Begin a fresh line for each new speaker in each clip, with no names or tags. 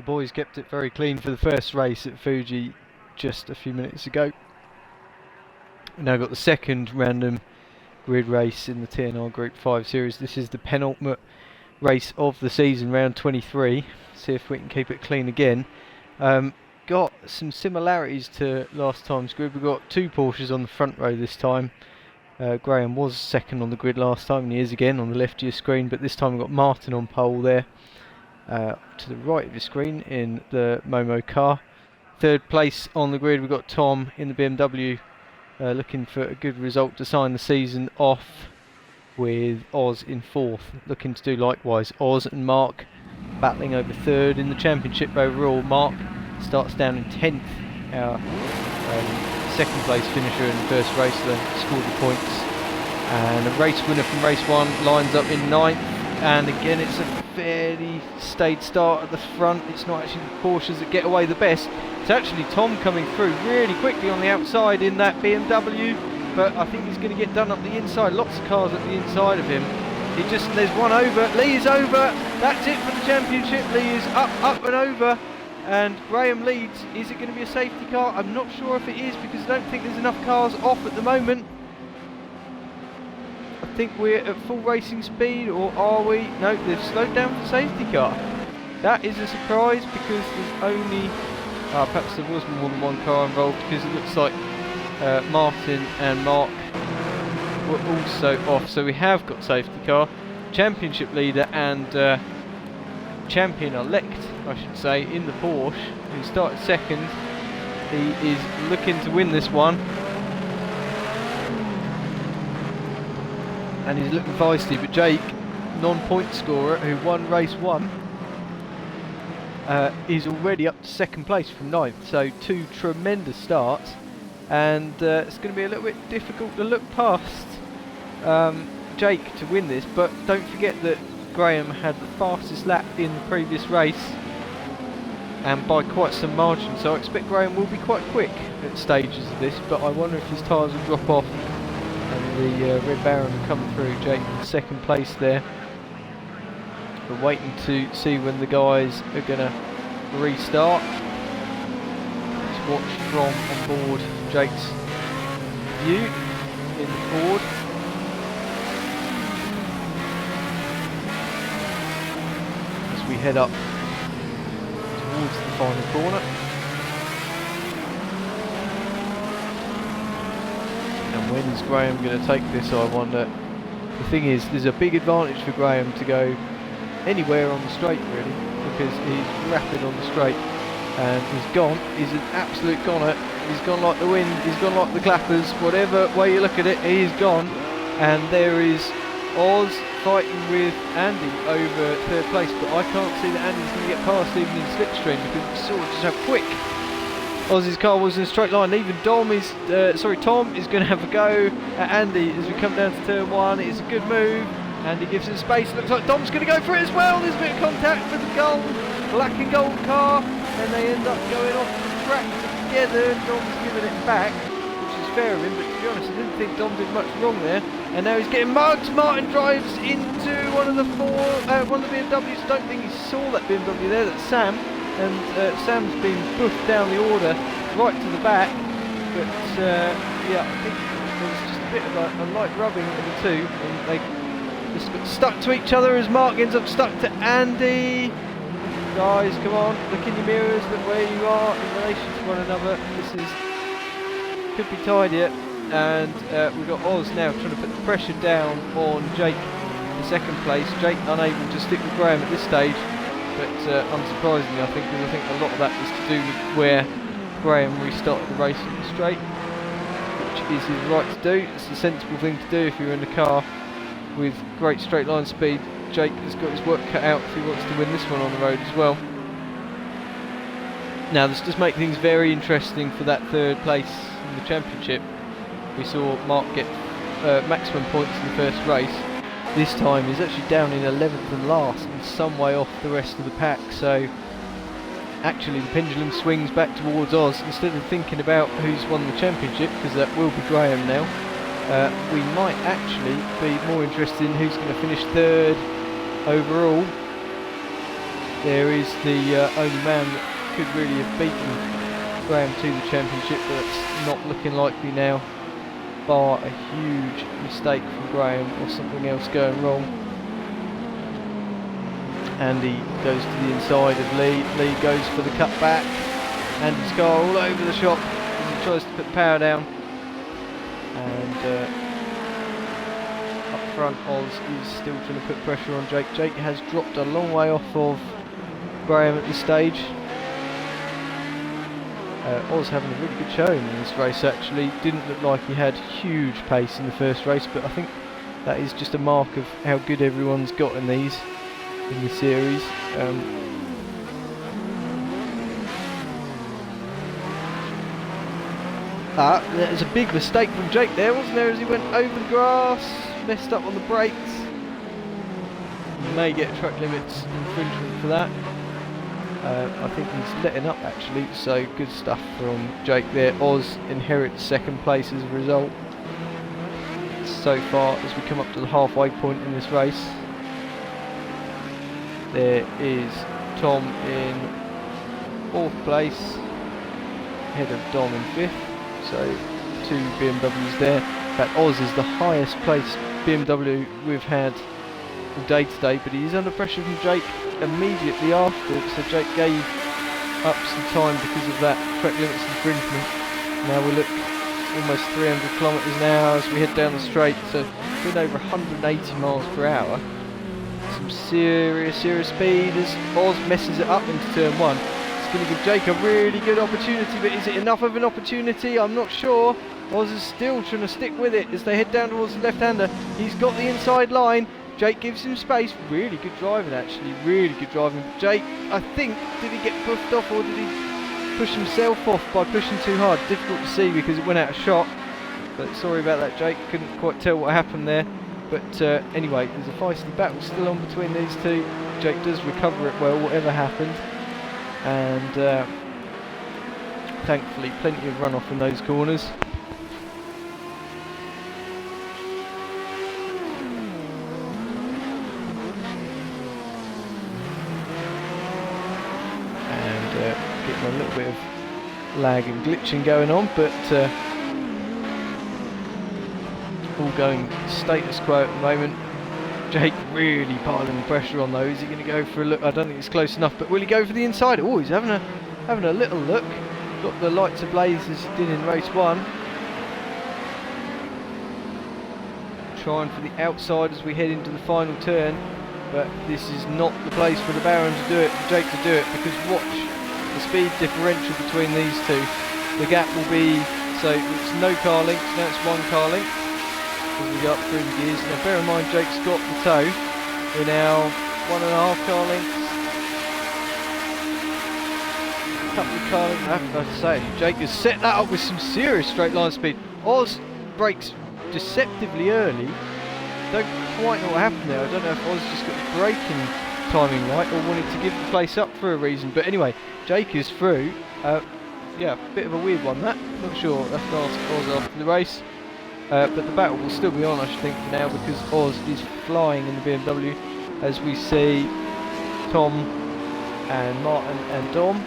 The boys kept it very clean for the first race at Fuji just a few minutes ago. We've now got the second random grid race in the TNR Group 5 series. This is the penultimate race of the season, round 23. See if we can keep it clean again. Got some similarities to last time's grid. We've got two Porsches on the front row this time. Graham was second on the grid last time, and he is again on the left of your screen, but this time we've got Martin on pole there. To the right of your screen in the Momo car. Third place on the grid, we've got Tom in the BMW, looking for a good result to sign the season off, with Oz in fourth, looking to do likewise. Oz and Mark battling over third in the championship overall. Mark starts down in 10th, our second place finisher in the first race, then scored the points. And a race winner from race 1 lines up in 9th, and again it's a fairly staid start at the front. It's not actually the Porsches that get away the best. It's actually Tom coming through really quickly on the outside in that BMW, but I think he's going to get done up the inside. Lots of cars at the inside of him. There's one over. Lee is over. That's it for the championship. Lee is up and over, and Graham leads. Is it going to be a safety car? I'm not sure if it is, because I don't think there's enough cars off at the moment. I think we're at full racing speed, or are we? No, they've slowed down for safety car. That is a surprise, because there's only perhaps there was more than one car involved, because it looks like Martin and Mark were also off. So we have got safety car, championship leader and champion-elect, I should say, in the Porsche, who started second. He is looking to win this one, and he's looking feisty. But Jake, non-point scorer, who won race 1, is already up to second place from 9th. So 2 tremendous starts, and it's going to be a little bit difficult to look past Jake to win this. But don't forget that Graham had the fastest lap in the previous race, and by quite some margin, so I expect Graham will be quite quick at stages of this, but I wonder if his tyres will drop off and the Red Baron will come through. Jake in second place there. We're waiting to see when the guys are going to restart. Let's watch from on board Jake's view in the Ford. As we head up towards the final corner. And when is Graham going to take this, I wonder. The thing is, there's a big advantage for Graham to go anywhere on the straight, really, because he's rapid on the straight, and he's an absolute goner. He's gone like the wind, he's gone like the clappers, whatever way you look at it, he's gone. And there is Oz fighting with Andy over third place, but I can't see that Andy's going to get past even in slipstream, because we saw just how quick Oz's car was in a straight line. Even Tom is going to have a go at Andy as we come down to turn 1. It is a good move. Andy gives him space. Looks like Dom's going to go for it as well. There's a bit of contact with the black and gold car, and they end up going off the track together. Dom's giving it back, which is fair of him, but to be honest, I didn't think Dom did much wrong there. And now he's getting mugged. Martin drives into one of the BMWs. I don't think he saw that BMW there. That's Sam, and Sam's been buffed down the order right to the back. But yeah, I think there was just a bit of a light rubbing of the two, and they just got stuck to each other as Mark ends up stuck to Andy. Guys, come on, look in your mirrors, look where you are in relation to one another. This could be tied yet. And we've got Oz now trying to put the pressure down on Jake in second place. Jake unable to stick with Graham at this stage, but unsurprisingly, I think, because I think a lot of that was to do with where Graham restarted the race in the straight, which is his right to do. It's a sensible thing to do if you're in a car with great straight line speed. Jake has got his work cut out if he wants to win this one on the road as well. Now this does make things very interesting for that third place in the championship. We saw Mark get maximum points in the first race. This time he's actually down in 11th and last, and some way off the rest of the pack. So actually the pendulum swings back towards Oz. Instead of thinking about who's won the championship, because that will be Graham now, we might actually be more interested in who's going to finish third overall. there is the only man that could really have beaten Graham to the championship, but it's not looking likely now, bar a huge mistake from Graham or something else going wrong. Andy goes to the inside of Lee. Lee goes for the cutback. Andy's car all over the shop as he tries to put the power down. And up front, Oz is still trying to put pressure on Jake. Jake has dropped a long way off of Graham at this stage. Oz having a really good showing in this race actually. Didn't look like he had huge pace in the first race, but I think that is just a mark of how good everyone's got in these. In the series. There's a big mistake from Jake there, wasn't there, as he went over the grass, messed up on the brakes. May get track limits infringement for that. I think he's letting up actually, so good stuff from Jake there. Oz inherits second place as a result so far as we come up to the halfway point in this race. There is Tom in 4th place, ahead of Dom in 5th, so 2 BMWs there. In fact, Oz is the highest placed BMW we've had all day today, but he is under pressure from Jake immediately after, so Jake gave up some time because of that track limits infringement. Now we look almost 300 kilometres an hour as we head down the straight, so doing over 180 miles per hour. Some serious speed as Oz messes it up into turn 1. It's going to give Jake a really good opportunity, but is it enough of an opportunity? I'm not sure. Oz is still trying to stick with it as they head down towards the left-hander. He's got the inside line. Jake gives him space. Really good driving actually, really good driving. Jake, I think, did he get pushed off or did he push himself off by pushing too hard? Difficult to see because it went out of shot. But sorry about that, Jake. Couldn't quite tell what happened there. But anyway, there's a feisty battle still on between these two. Jake does recover it well, whatever happened. And thankfully, plenty of runoff in those corners. And getting a little bit of lag and glitching going on, but all going status quo at the moment. Jake really piling pressure on though. Is he going to go for a look? I don't think it's close enough, but will he go for the inside? Oh, he's having a little look. Got the lights ablaze as he did in race 1. Trying for the outside as we head into the final turn, but this is not the place for the Baron to do it, for Jake to do it, because watch the speed differential between these two. The gap will be, so it's no car length, now it's 1 car length. As we go up through the gears. Now bear in mind Jake's got the tow. We're now 1.5 car lengths. Couple of car lengths. I have to say, Jake has set that up with some serious straight line speed. Oz brakes deceptively early. Don't quite know what happened there. I don't know if Oz just got the braking timing right or wanted to give the place up for a reason. But anyway, Jake is through. Yeah, bit of a weird one that. Not sure. That's to ask Oz after the race. But the battle will still be on, I should think, for now, because Oz is flying in the BMW as we see Tom and Martin and Dom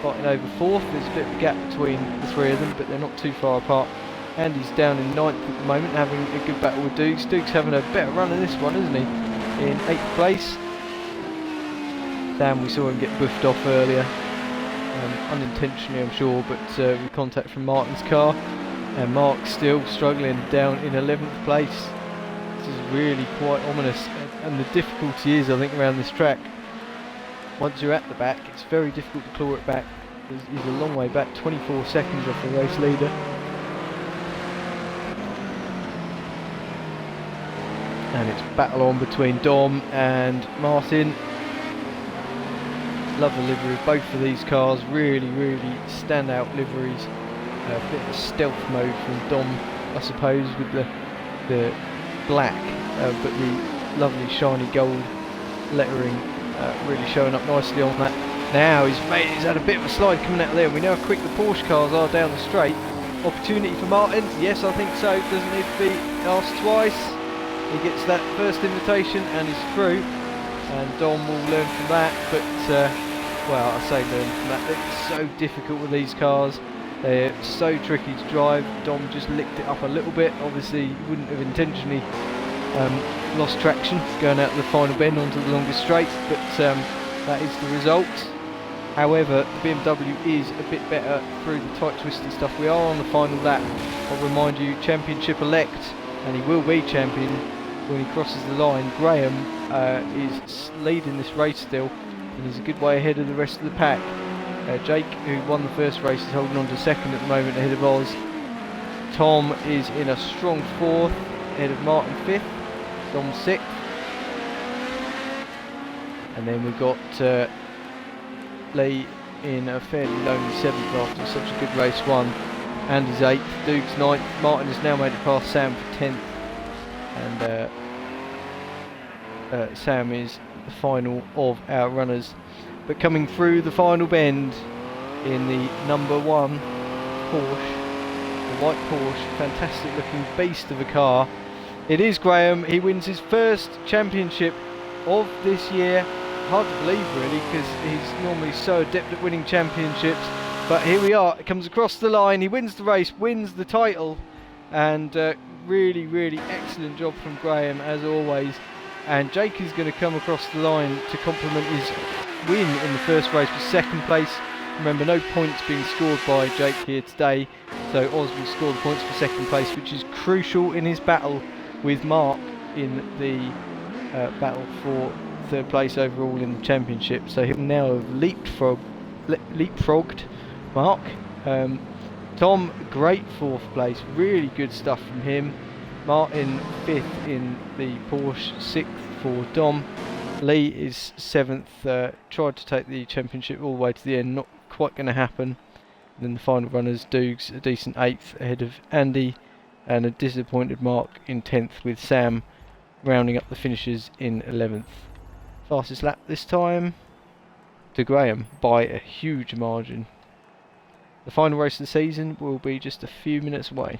fighting over 4th. There's a bit of a gap between the 3 of them, but they're not too far apart. Andy's down in 9th at the moment, having a good battle with Dukes. Dukes having a better run in this one, isn't he? In 8th place. Dan, we saw him get buffed off earlier, unintentionally I'm sure, but with contact from Martin's car. And Mark still struggling down in 11th place. This is really quite ominous, and the difficulty is, I think, around this track, once you're at the back, it's very difficult to claw it back. He's a long way back, 24 seconds off the race leader. And it's battle on between Dom and Martin. Love the livery of both of these cars, really standout liveries. A bit of a stealth mode from Dom, I suppose, with the black, but the lovely shiny gold lettering really showing up nicely on that. Now he's had a bit of a slide coming out of there. We know how quick the Porsche cars are down the straight. Opportunity for Martin? Yes, I think so. Doesn't need to be asked twice. He gets that first invitation and is through. and Dom will learn from that. But well, I say learn from that. It's so difficult with these cars. They're so tricky to drive. Dom just licked it up a little bit. Obviously, he wouldn't have intentionally lost traction going out the final bend onto the longest straight, but that is the result. However, the BMW is a bit better through the tight twisty stuff. We are on the final lap. I'll remind you, championship elect, and he will be champion when he crosses the line. Graham is leading this race still, and he's a good way ahead of the rest of the pack. Jake, who won the first race, is holding on to second at the moment ahead of Oz. Tom is in a strong fourth, ahead of Martin fifth, Dom sixth. And then we've got Lee in a fairly lonely seventh after such a good race one. Andy's eighth, Duke's ninth. Martin has now made it past Sam for 10th. And Sam is the final of our runners. But coming through the final bend in the number one Porsche, the white Porsche, fantastic looking beast of a car. It is Graham. He wins his first championship of this year. Hard to believe really, because he's normally so adept at winning championships. But here we are, it comes across the line, he wins the race, wins the title, and really, really excellent job from Graham as always. And Jake is going to come across the line to compliment his win in the first race with second place. Remember, no points being scored by Jake here today, so Oz will score the points for second place, which is crucial in his battle with Mark in the battle for third place overall in the championship. So he'll now have leapfrogged Mark. Tom, great fourth place, really good stuff from him. Martin fifth in the Porsche, sixth for Dom. Lee is seventh, tried to take the championship all the way to the end, not quite going to happen. And then the final runners, Dukes, a decent eighth ahead of Andy, and a disappointed Mark in 10th, with Sam rounding up the finishers in 11th. Fastest lap this time to Graham by a huge margin. The final race of the season will be just a few minutes away.